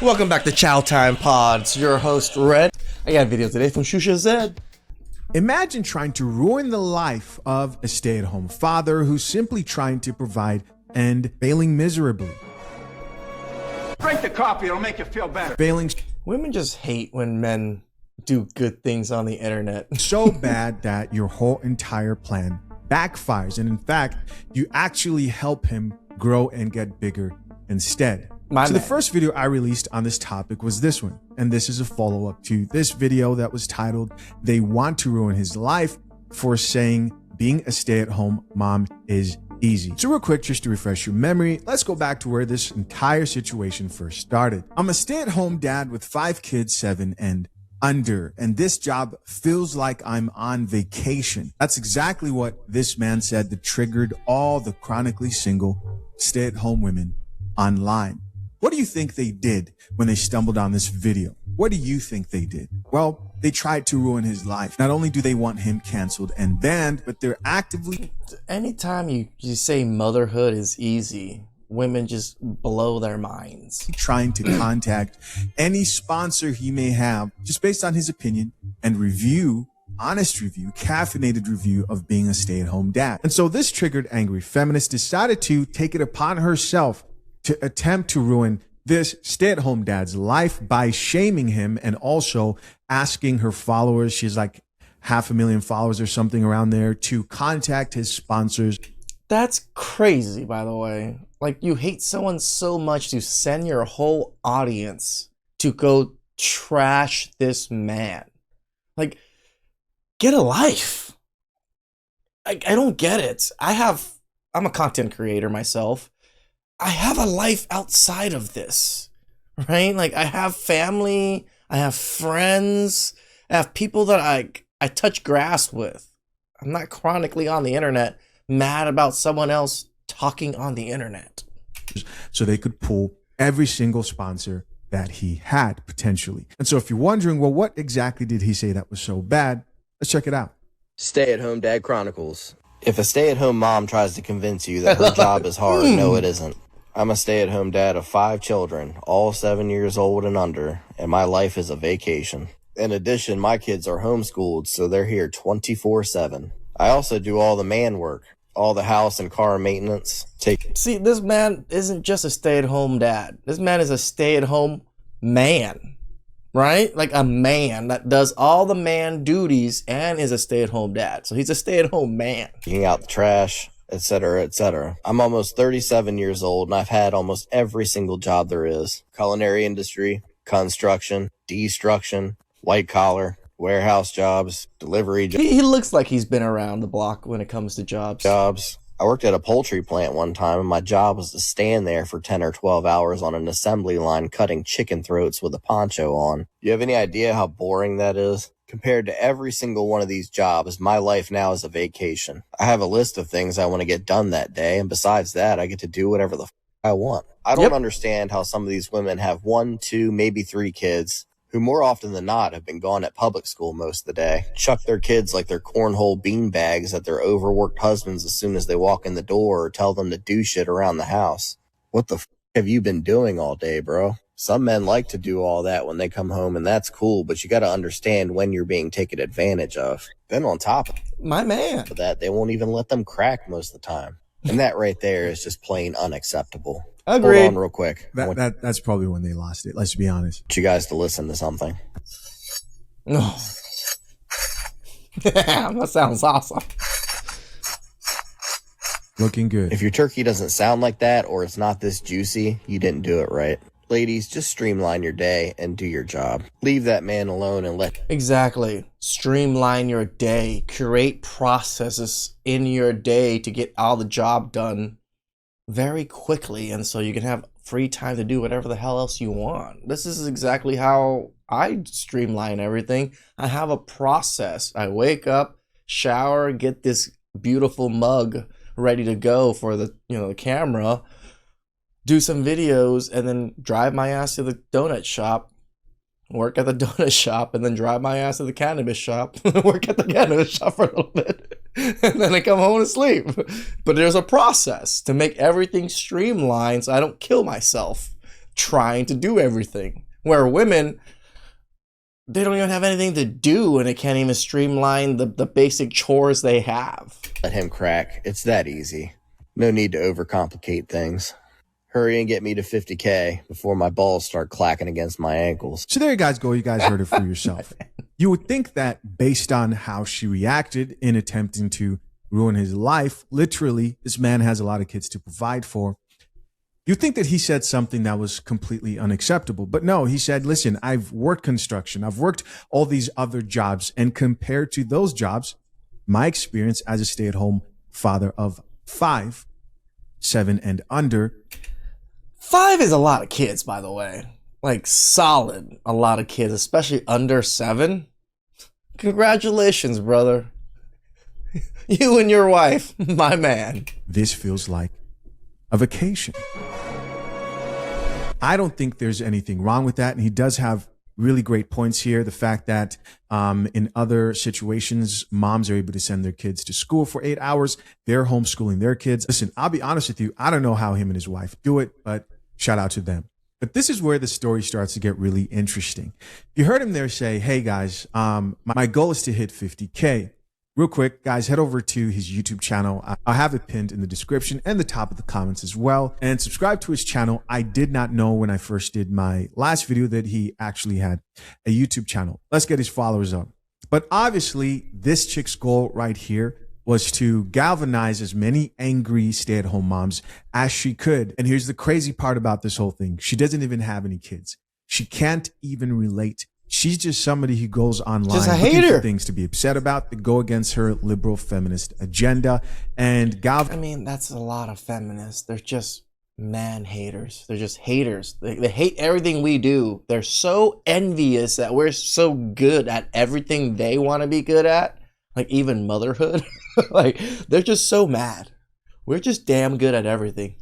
Welcome back to Chow Time Pods. Your host, Red. I got a video today from ChishaZed. Imagine trying to ruin the life of a stay-at-home father who's simply trying to provide and failing miserably. Drink the coffee, it'll make you feel better. Failing Women just hate when men do good things on the internet. so bad that your whole entire plan backfires. And in fact, you actually help him grow and get bigger instead. The first video I released on this topic was this one. And this is a follow-up to this video that was titled, "They Want to Ruin His Life for Saying Being a Stay-at-Home Mom is Easy." So real quick, just to refresh your memory, let's go back to where this entire situation first started. I'm a stay-at-home dad with 5 kids, 7 and under, and this job feels like I'm on vacation. That's exactly what this man said that triggered all the chronically single stay-at-home women online. What do you think they did when they stumbled on this video? What do you think they did? Well, they tried to ruin his life. Not only do they want him canceled and banned, but they're actively... Anytime you say motherhood is easy, women just blow their minds. Trying to contact any sponsor he may have just based on his opinion and review, honest review, caffeinated review of being a stay-at-home dad. And so this triggered angry feminist decided to take it upon herself to attempt to ruin this stay-at-home dad's life by shaming him and also asking her followers, she's like 500,000 followers or something around there, to contact his sponsors. That's crazy, by the way. Like, you hate someone so much to send your whole audience to go trash this man. Like, get a life. I don't get it. I'm a content creator myself. I have a life outside of this, right? Like, I have family, I have friends, I have people that I touch grass with. I'm not chronically on the internet mad about someone else talking on the internet. So they could pull every single sponsor that he had potentially. And so if you're wondering, well, what exactly did he say that was so bad? Let's check it out. Stay-at-home dad chronicles. If a stay-at-home mom tries to convince you that her job is hard, no, it isn't. I'm a stay-at-home dad of 5 children, all 7 years old and under, and my life is a vacation. In addition, my kids are homeschooled, so they're here 24/7. I also do all the man work, all the house and car maintenance. See, this man isn't just a stay-at-home dad. This man is a stay-at-home man, right? Like a man that does all the man duties and is a stay-at-home dad. So he's a stay-at-home man. Taking out the trash, etc., etc. I'm almost 37 years old, and I've had almost every single job there is. Culinary industry, construction, destruction, white collar, warehouse jobs, delivery jobs. He looks like he's been around the block when it comes to jobs. I worked at a poultry plant one time, and my job was to stand there for 10 or 12 hours on an assembly line cutting chicken throats with a poncho on. You have any idea how boring that is? Compared to every single one of these jobs, my life now is a vacation. I have a list of things I want to get done that day, and besides that, I get to do whatever the I want. I don't understand how some of these women have 1, 2, maybe 3 kids, who more often than not have been gone at public school most of the day, chuck their kids like they're cornhole bean bags at their overworked husbands as soon as they walk in the door, or tell them to do shit around the house. What the have you been doing all day, bro? Some men like to do all that when they come home, and that's cool, but you got to understand when you're being taken advantage of. Then on top of my man, that, they won't even let them crack most of the time. And that right there is just plain unacceptable. Agreed. Hold on real quick. That's probably when they lost it. Let's be honest. I want you guys to listen to something. No. That sounds awesome. Looking good. If your turkey doesn't sound like that, or it's not this juicy, you didn't do it right. Ladies, just streamline your day and do your job. Leave that man alone and let... Exactly. Streamline your day. Create processes in your day to get all the job done very quickly, and so you can have free time to do whatever the hell else you want. This is exactly how I streamline everything. I have a process. I wake up, shower, get this beautiful mug ready to go for the the camera, do some videos, and then drive my ass to the donut shop, work at the donut shop, and then drive my ass to the cannabis shop, work at the cannabis shop for a little bit, and then I come home and sleep. But there's a process to make everything streamlined so I don't kill myself. trying to do everything. Where women, they don't even have anything to do and it can't even streamline the basic chores they have. Let him crack. It's that easy. No need to overcomplicate things. Hurry and get me to 50K before my balls start clacking against my ankles. So there you guys go. You guys heard it for yourself. You would think that based on how she reacted in attempting to ruin his life, literally, this man has a lot of kids to provide for. You'd think that he said something that was completely unacceptable. But no, he said, listen, I've worked construction. I've worked all these other jobs. And compared to those jobs, my experience as a stay-at-home father of 5, 7 and under. 5 is a lot of kids, by the way. Like, solid a lot of kids, especially under 7. Congratulations, brother. You and your wife, my man. This feels like a vacation. I don't think there's anything wrong with that. And he does have really great points here. The fact that in other situations, moms are able to send their kids to school for 8 hours. They're homeschooling their kids. Listen, I'll be honest with you. I don't know how him and his wife do it, but shout out to them. But this is where the story starts to get really interesting. You heard him there say, hey guys, my goal is to hit 50K. Real quick, guys, head over to his YouTube channel. I'll have it pinned in the description and the top of the comments as well. And subscribe to his channel. I did not know when I first did my last video that he actually had a YouTube channel. Let's get his followers up. But obviously, this chick's goal right here was to galvanize as many angry stay-at-home moms as she could. And here's the crazy part about this whole thing. She doesn't even have any kids. She can't even relate. She's just somebody who goes online looking for things to be upset about that go against her liberal feminist agenda. And I mean, that's a lot of feminists. They're just man haters. They're just haters. They hate everything we do. They're so envious that we're so good at everything they want to be good at. Like even motherhood. Like they're just so mad. We're just damn good at everything.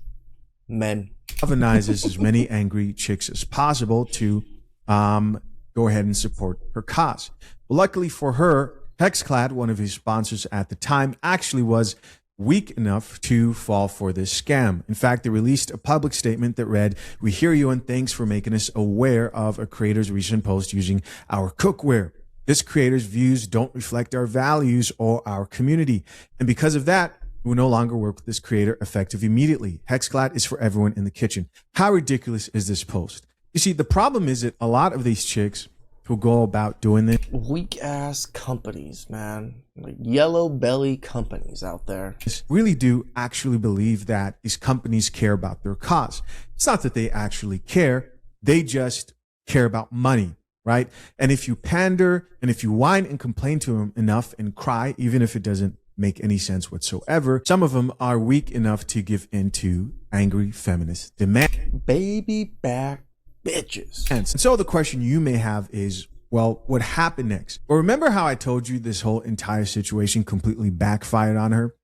Men. Galvanizes as many angry chicks as possible to go ahead and support her cause. But luckily for her, Hexclad, one of his sponsors at the time, actually was weak enough to fall for this scam. In fact, they released a public statement that read, "We hear you and thanks for making us aware of a creator's recent post using our cookware. This creator's views don't reflect our values or our community. And because of that, we will no longer work with this creator effective immediately. Hexclad is for everyone in the kitchen." How ridiculous is this post? You see, the problem is that a lot of these chicks who go about doing this, weak ass companies, man, like yellow belly companies out there, really do actually believe that these companies care about their cause. It's not that they actually care. They just care about money, right? And if you pander and if you whine and complain to them enough and cry, even if it doesn't make any sense whatsoever, some of them are weak enough to give in to angry feminist demand. Baby back bitches. And so the question you may have is, well, what happened next? Well, remember how I told you this whole entire situation completely backfired on her?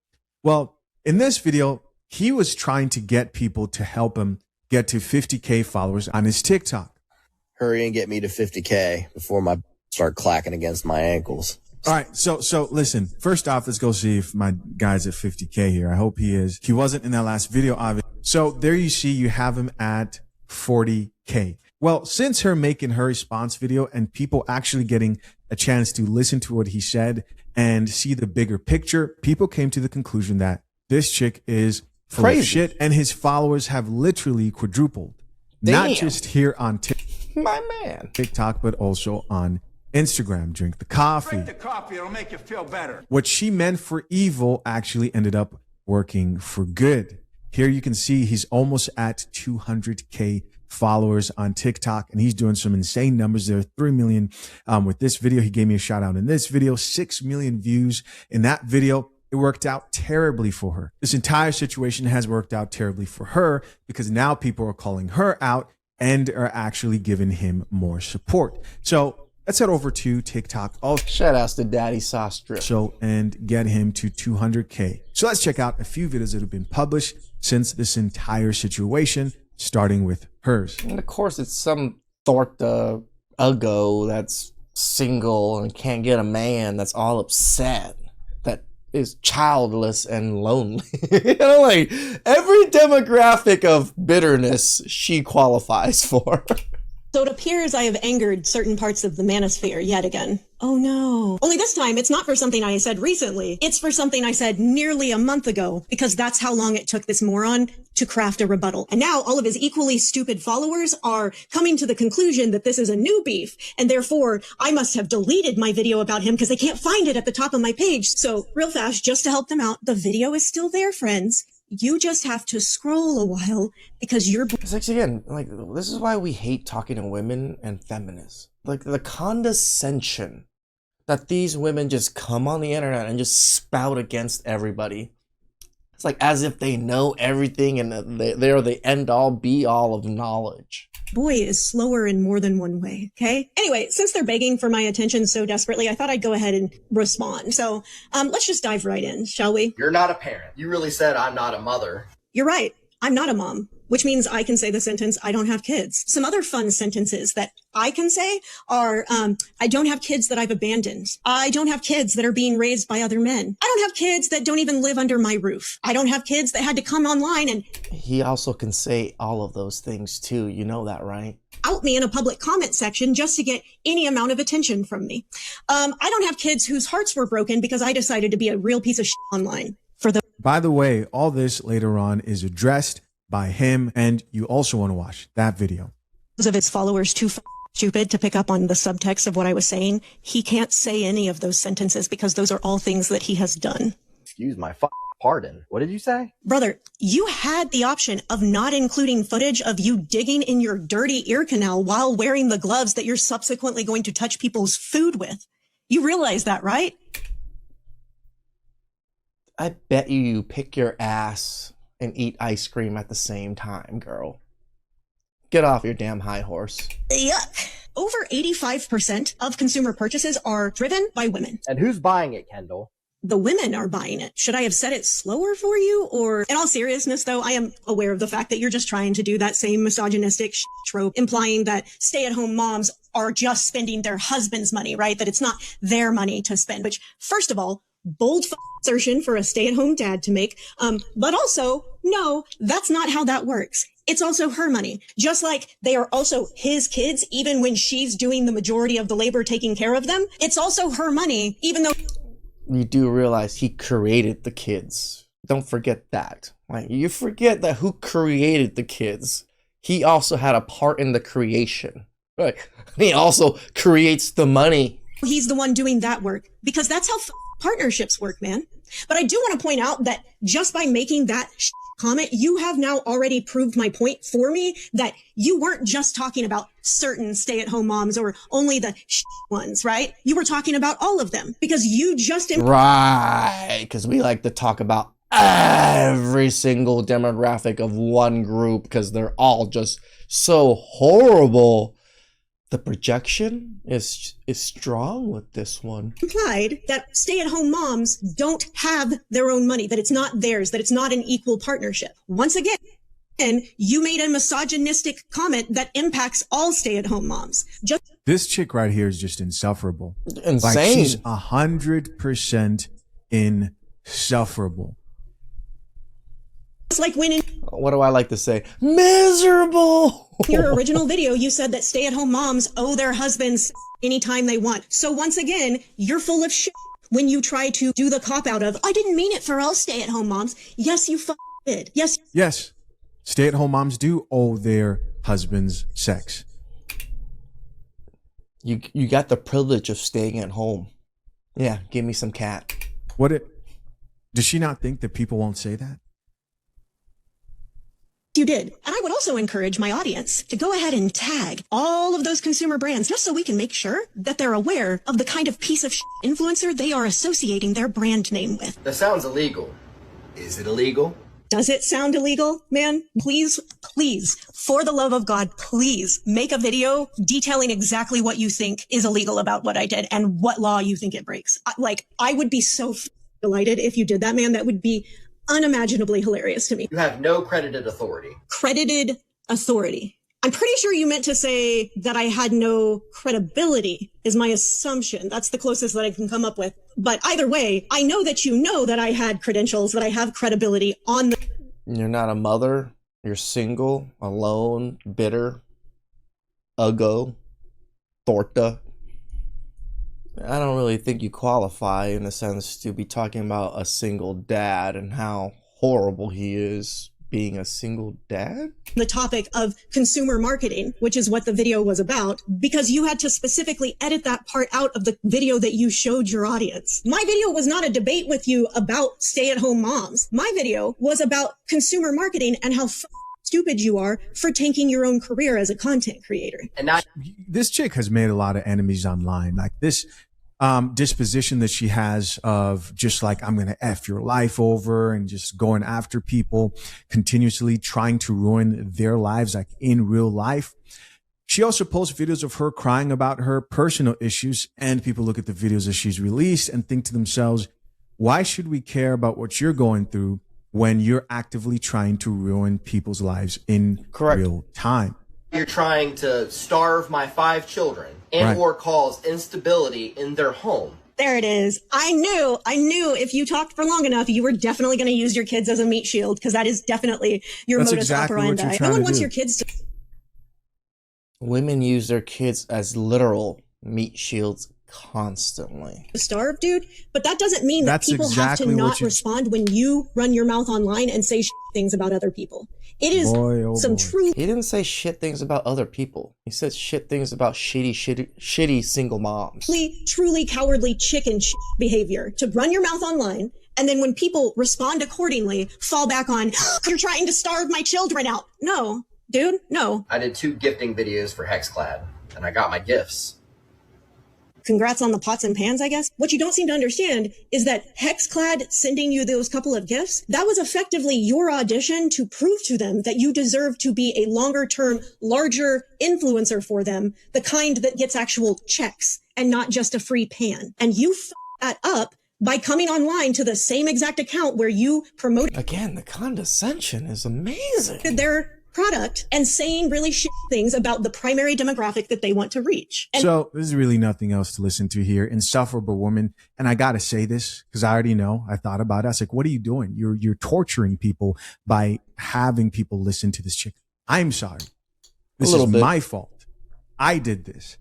Well, in this video, he was trying to get people to help him get to 50K followers on his TikTok. Hurry and get me to 50K before my start clacking against my ankles. All right, so listen, first off, let's go see if my guy's at 50K here. I hope he is. He wasn't in that last video, obviously. So there you see, you have him at 40K. Well, since her making her response video and people actually getting a chance to listen to what he said and see the bigger picture, people came to the conclusion that this chick is full of shit and his followers have literally quadrupled. Damn. Not just here on TikTok, but also on Instagram. Drink the coffee. Drink the coffee, it'll make you feel better. What she meant for evil actually ended up working for good. Here you can see he's almost at 200K followers on TikTok, and he's doing some insane numbers. There are 3 million with this video. He gave me a shout out in this video, 6 million views in that video. It worked out terribly for her. This entire situation has worked out terribly for her because now people are calling her out and are actually giving him more support. So let's head over to TikTok. Shout outs to Daddy Sauce Drip. And get him to 200K. So let's check out a few videos that have been published since this entire situation, starting with hers. And of course, it's some Thorta Ugo that's single and can't get a man that's all upset that is childless and lonely. You know, like every demographic of bitterness she qualifies for. So it appears I have angered certain parts of the manosphere yet again. Oh no. Only this time, it's not for something I said recently. It's for something I said nearly a month ago, because that's how long it took this moron to craft a rebuttal. And now all of his equally stupid followers are coming to the conclusion that this is a new beef, and therefore I must have deleted my video about him because they can't find it at the top of my page. So real fast, just to help them out, the video is still there, friends. You just have to scroll a while because you're... It's like, again, like, this is why we hate talking to women and feminists. Like, the condescension that these women just come on the internet and just spout against everybody. It's like as if they know everything and they're the end-all, be-all of knowledge. Boy is slower in more than one way, okay? Anyway, since they're begging for my attention so desperately, I thought I'd go ahead and respond. So let's just dive right in, shall we? You're not a parent. You really said I'm not a mother. You're right. I'm not a mom, which means I can say the sentence, I don't have kids. Some other fun sentences that I can say are, I don't have kids that I've abandoned. I don't have kids that are being raised by other men. I don't have kids that don't even live under my roof. I don't have kids that had to come online and... He also can say all of those things too. You know that, right? Out me in a public comment section just to get any amount of attention from me. I don't have kids whose hearts were broken because I decided to be a real piece of shit online. By the way, all this later on is addressed by him, and you also want to watch that video. Of his followers too stupid to pick up on the subtext of what I was saying, he can't say any of those sentences because those are all things that he has done. Excuse my pardon. What did you say? Brother, you had the option of not including footage of you digging in your dirty ear canal while wearing the gloves that you're subsequently going to touch people's food with. You realize that, right? I bet you pick your ass and eat ice cream at the same time, girl. Get off your damn high horse. Yuck. Over 85% of consumer purchases are driven by women. And who's buying it, Kendall? The women are buying it. Should I have said it slower for you? Or, in all seriousness, though, I am aware of the fact that you're just trying to do that same misogynistic trope, implying that stay-at-home moms are just spending their husband's money, right? That it's not their money to spend, which, first of all, bold assertion for a stay-at-home dad to make. But also, no, that's not how that works. It's also her money. Just like they are also his kids, even when she's doing the majority of the labor taking care of them. It's also her money, even though... You do realize he created the kids. Don't forget that. Like, you forget that who created the kids. He also had a part in the creation. Right? He also creates the money. He's the one doing that work because that's how partnerships work, man. But I do want to point out that just by making that comment, you have now already proved my point for me that you weren't just talking about certain stay-at-home moms or only the ones, right? You were talking about all of them because you just... Right, because we like to talk about every single demographic of one group because they're all just so horrible. The projection is strong with this one. Implied that stay-at-home moms don't have their own money, that it's not theirs, that it's not an equal partnership. Once again, you made a misogynistic comment that impacts all stay-at-home moms. This chick right here is just insufferable. Insane. Like she's 100% insufferable. It's like when in what do I like to say? Miserable. your original video, you said that stay-at-home moms owe their husbands anytime they want. So once again, you're full of shit when you try to do the cop-out of, I didn't mean it for all stay-at-home moms. Yes, you did. Yes. Yes. Stay-at-home moms do owe their husbands sex. You got the privilege of staying at home. Yeah, give me some cat. Does she not think that people won't say that? You did. And I would also encourage my audience to go ahead and tag all of those consumer brands just so we can make sure that they're aware of the kind of piece of influencer they are associating their brand name with. That sounds illegal. Is it illegal? Does it sound illegal, man? Please, please, for the love of God, please make a video detailing exactly what you think is illegal about what I did and what law you think it breaks. I would be so delighted if you did that, man. That would be unimaginably hilarious to me. You have no credited authority. Credited authority. I'm pretty sure you meant to say that I had no credibility, is my assumption. That's the closest that I can come up with. But either way, I know that you know that I had credentials, that I have credibility on the... You're not a mother. You're single, alone, bitter, uggo, torta. I don't really think you qualify in a sense to be talking about a single dad and how horrible he is being a single dad. The topic of consumer marketing, which is what the video was about, because you had to specifically edit that part out of the video that you showed your audience. My video was not a debate with you about stay-at-home moms. My video was about consumer marketing and how stupid you are for tanking your own career as a content creator. And not this chick has made a lot of enemies online. Like this disposition that she has of just like, I'm going to F your life over and just going after people, continuously trying to ruin their lives, like in real life. She also posts videos of her crying about her personal issues, and people look at the videos that she's released and think to themselves, why should we care about what you're going through when you're actively trying to ruin people's lives in real time? You're trying to starve my 5 children and or cause instability in their home. There it is. I knew if you talked for long enough, you were definitely going to use your kids as a meat shield, because that is definitely your modus operandi. No one wants your kids to... Women use their kids as literal meat shields constantly. Starve, dude. But that doesn't mean that people have to not respond when you run your mouth online and say things about other people. It is true. He didn't say shit things about other people. He said shit things about shitty single moms. Truly cowardly chicken behavior to run your mouth online, and then when people respond accordingly, fall back on, you're trying to starve my children out. No, dude, no. I did 2 gifting videos for Hexclad, and I got my gifts. Congrats on the pots and pans, I guess. What you don't seem to understand is that Hexclad sending you those couple of gifts, that was effectively your audition to prove to them that you deserve to be a longer-term, larger influencer for them, the kind that gets actual checks and not just a free pan. And you that up by coming online to the same exact account where you promoted... Again, the condescension is amazing. ...their product and saying really shit things about the primary demographic that they want to reach. And so there's really nothing else to listen to here. Insufferable woman. And I got to say this because I already know, I thought about it. I was like, what are you doing? You're torturing people by having people listen to this chick. I'm sorry. This is my fault. I did this.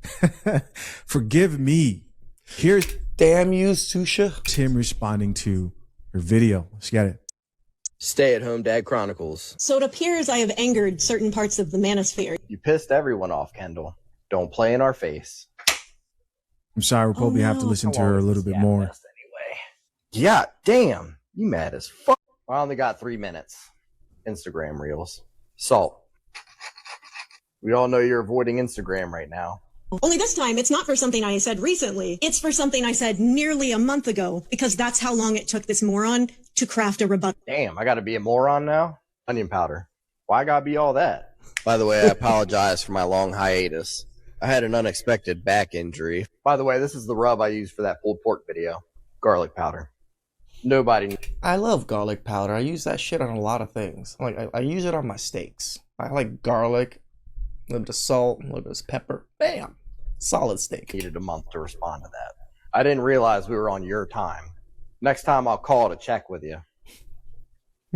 Forgive me. Here's damn you, Susha. Tim responding to her video. Let's get it. Stay-at-home dad chronicles. So it appears I have angered certain parts of the manosphere. You pissed everyone off, Kendall. Don't play in our face. I'm sorry, we'll probably have to listen to her a little bit more. Anyway. Yeah, damn. You mad as fuck. I only got 3 minutes. Instagram reels. Salt. We all know you're avoiding Instagram right now. Only this time, it's not for something I said recently. It's for something I said nearly a month ago, because that's how long it took this moron to craft a rebuttal. Damn, I gotta be a moron now? Onion powder. Why I gotta be all that? By the way, I apologize for my long hiatus. I had an unexpected back injury. By the way, this is the rub I used for that pulled pork video. Garlic powder. Nobody. I love garlic powder. I use that shit on a lot of things. Like I use it on my steaks. I like garlic, a little bit of salt, a little bit of pepper. Bam! Solid steak. Needed a month to respond to that. I didn't realize we were on your time. Next time I'll call to check with you.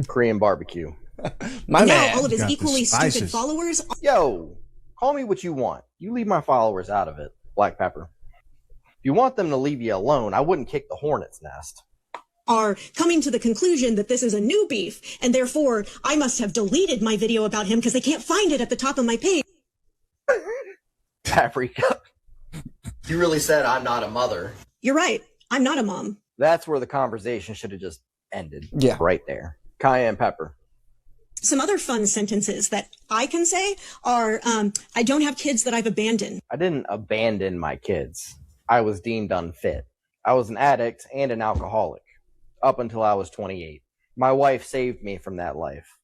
Korean barbecue. My man. All of his equally stupid followers. Yo, call me what you want. You leave my followers out of it. Black pepper. If you want them to leave you alone, I wouldn't kick the hornet's nest. Are coming to the conclusion that this is a new beef, and therefore I must have deleted my video about him because they can't find it at the top of my page. Paprika. You really said I'm not a mother. You're right. I'm not a mom. That's where the conversation should have just ended. Yeah. Right there. Cayenne pepper. Some other fun sentences that I can say are, I don't have kids that I've abandoned. I didn't abandon my kids. I was deemed unfit. I was an addict and an alcoholic up until I was 28. My wife saved me from that life.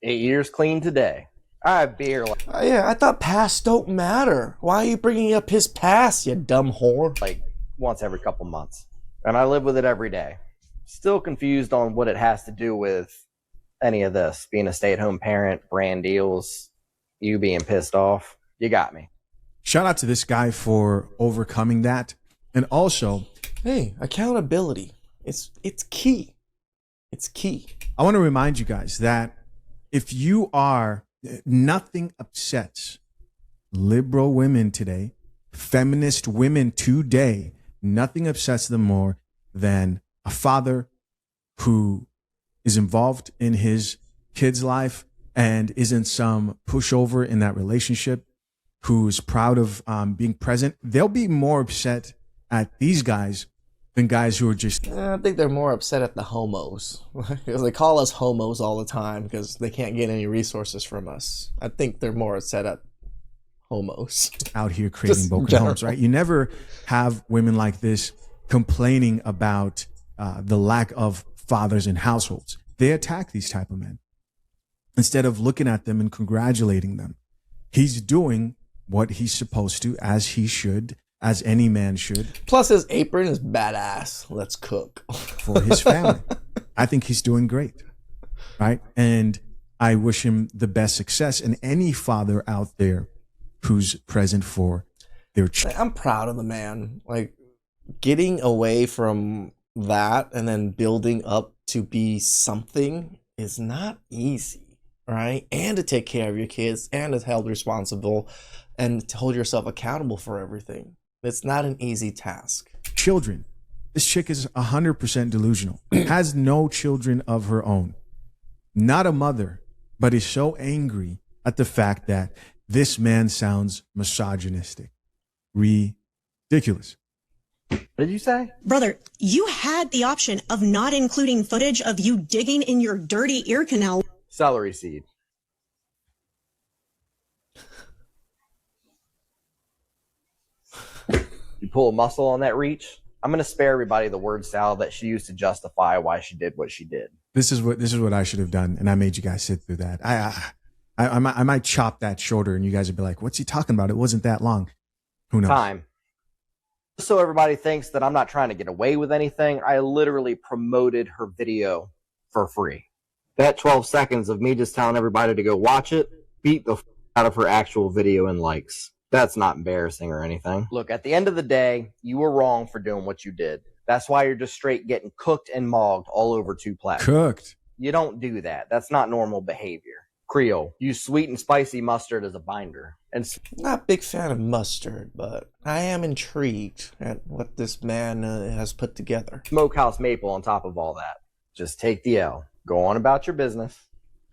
8 years clean today. I barely... yeah, I thought past don't matter. Why are you bringing up his past, you dumb whore? Like, once every couple months. And I live with it every day. Still confused on what it has to do with any of this. Being a stay-at-home parent, brand deals, You being pissed off. You got me. Shout out to this guy for overcoming that. And also, hey, accountability. It's key. It's key. I want to remind you guys that if you are, nothing upsets liberal women today, feminist women today, nothing upsets them more than a father who is involved in his kid's life and isn't some pushover in that relationship, who's proud of being present. They'll be more upset at these guys than guys who are just... I think they're more upset at the homos. Because they call us homos all the time because they can't get any resources from us. I think they're more upset at homos. Out here creating broken homes, right? You never have women like this complaining about the lack of fathers in households. They attack these type of men instead of looking at them and congratulating them. He's doing what he's supposed to, as he should, as any man should. Plus his apron is badass. Let's cook. For his family. I think he's doing great, right? And I wish him the best success. And any father out there who's present for their child. I'm proud of the man. Like, getting away from that and then building up to be something is not easy, right? And to take care of your kids and to held responsible and to hold yourself accountable for everything. It's not an easy task. Children. This chick is 100% delusional. Has no children of her own. Not a mother, but is so angry at the fact that this man sounds misogynistic. Ridiculous. What did you say? Brother, you had the option of not including footage of you digging in your dirty ear canal. Celery seed. You pull a muscle on that reach. I'm going to spare everybody the word salad that she used to justify why she did what she did. This is what I should have done, and I made you guys sit through that. I might chop that shorter, and you guys would be like, "What's he talking about? It wasn't that long." Who knows? Time. So everybody thinks that I'm not trying to get away with anything. I literally promoted her video for free. That 12 seconds of me just telling everybody to go watch it beat the out of her actual video in likes. That's not embarrassing or anything. Look, at the end of the day, you were wrong for doing what you did. That's why you're just straight getting cooked and mogged all over 2 platforms. Cooked. You don't do that. That's not normal behavior. Creole, use sweet and spicy mustard as a binder. And not a big fan of mustard, but I am intrigued at what this man has put together. Smokehouse maple on top of all that. Just take the L. Go on about your business,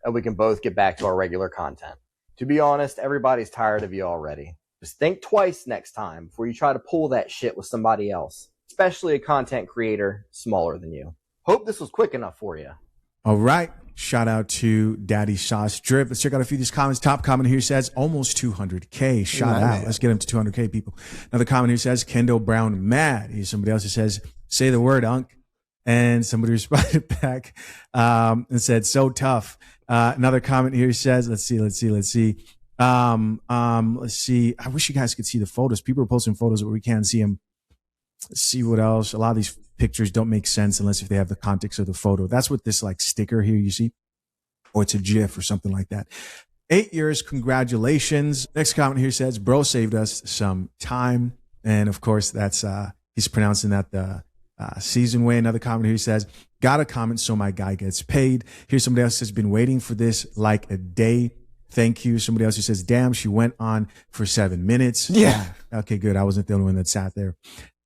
and we can both get back to our regular content. To be honest, everybody's tired of you already. Just think twice next time before you try to pull that shit with somebody else, especially a content creator smaller than you. Hope this was quick enough for you. All right. Shout out to Daddy Sauce Drip. Let's check out a few of these comments. Top comment here says almost 200K. Shout out. Let's get him to 200K, people. Another comment here says Kendall Brown mad. Here's somebody else who says, say the word, Unc. And somebody responded back and said, so tough. Another comment here says, let's see. Let's see. I wish you guys could see the photos. People are posting photos where we can't see them. Let's see what else. A lot of these pictures don't make sense unless if they have the context of the photo. That's what this like sticker here you see, or it's a GIF or something like that. 8 years. Congratulations. Next comment here says, bro saved us some time. And of course that's, he's pronouncing that the season way. Another comment here says, got a comment so my guy gets paid. Here's somebody else who says, been waiting for this like a day. Thank you. Somebody else who says, damn, she went on for 7 minutes. Yeah. Okay, good. I wasn't the only one that sat there.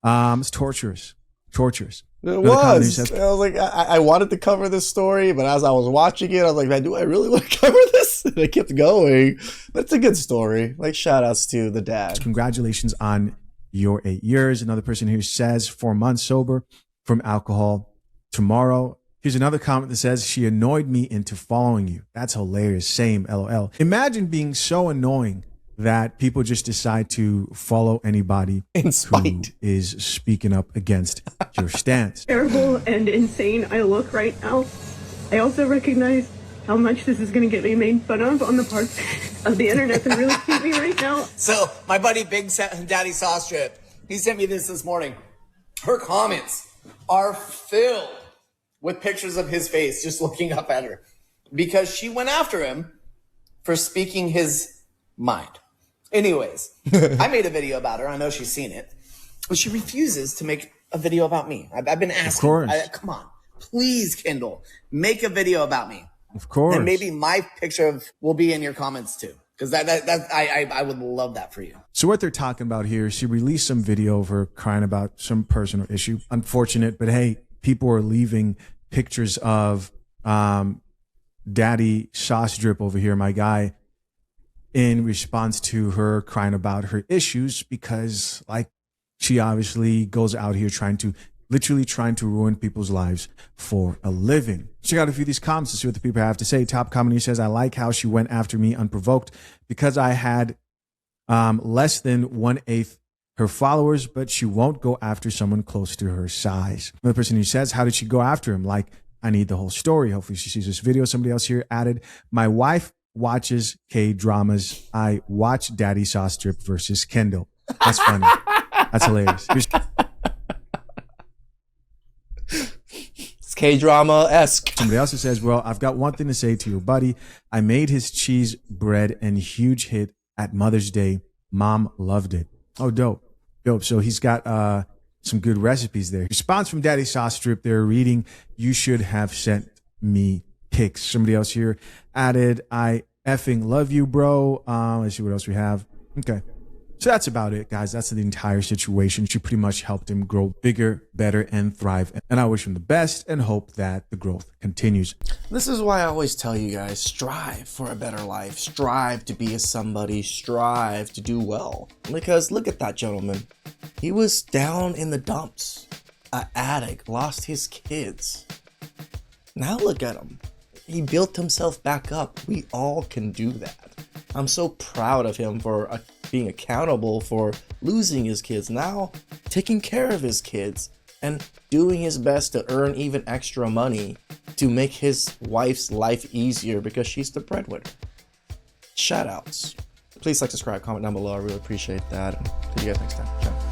It's torturous. Torturous. It was. Says, I was like, I wanted to cover this story, but as I was watching it, I was like, man, do I really want to cover this? And I kept going. But it's a good story. Like, shout outs to the dad. Congratulations on your 8 years. Another person here says 4 months sober from alcohol tomorrow. Here's another comment that says, she annoyed me into following you. That's hilarious. Same, LOL. Imagine being so annoying that people just decide to follow anybody in spite who is speaking up against your stance. Terrible and insane I look right now. I also recognize how much this is going to get me made fun of on the parts of the internet that really hate me right now. So my buddy Big Daddy Sauce Drip, he sent me this morning. Her comments are filled with pictures of his face just looking up at her because she went after him for speaking his mind. Anyways, I made a video about her. I know she's seen it. But she refuses to make a video about me. I've been asking. Of course. Come on. Please, Kendall, make a video about me. Of course. And maybe my picture will be in your comments too. Because I would love that for you. So what they're talking about here, she released some video of her crying about some personal issue. Unfortunate, but hey, people are leaving pictures of Daddy Sauce Drip over here, my guy, in response to her crying about her issues, because like she obviously goes out here literally trying to ruin people's lives for a living. Check out a few of these comments to see what the people have to say. Top comment here says, I like how she went after me unprovoked because I had less than 1/8 her followers, but she won't go after someone close to her size. Another person who says, how did she go after him? Like, I need the whole story. Hopefully she sees this video. Somebody else here added, my wife watches K-dramas. I watch Daddy Sauce Drip versus Kendall. That's funny. That's hilarious. It's K-drama-esque. Somebody else says, well, I've got one thing to say to your buddy. I made his cheese bread and huge hit at Mother's Day. Mom loved it. Oh, dope. Dope. So he's got some good recipes there. Response from Daddy Sauce Drip there reading, you should have sent me pics. Somebody else here added, I effing love you, bro. Let's see what else we have. Okay. So that's about it, guys. That's the entire situation. She pretty much helped him grow bigger, better, and thrive. And I wish him the best and hope that the growth continues. This is why I always tell you guys, strive for a better life. Strive to be a somebody. Strive to do well. Because look at that gentleman. He was down in the dumps. An addict. Lost his kids. Now look at him. He built himself back up. We all can do that. I'm so proud of him for being accountable for losing his kids, now taking care of his kids and doing his best to earn even extra money to make his wife's life easier because she's the breadwinner. Shout outs. Please like, subscribe, comment down below. I really appreciate that. And see you guys next time. Ciao.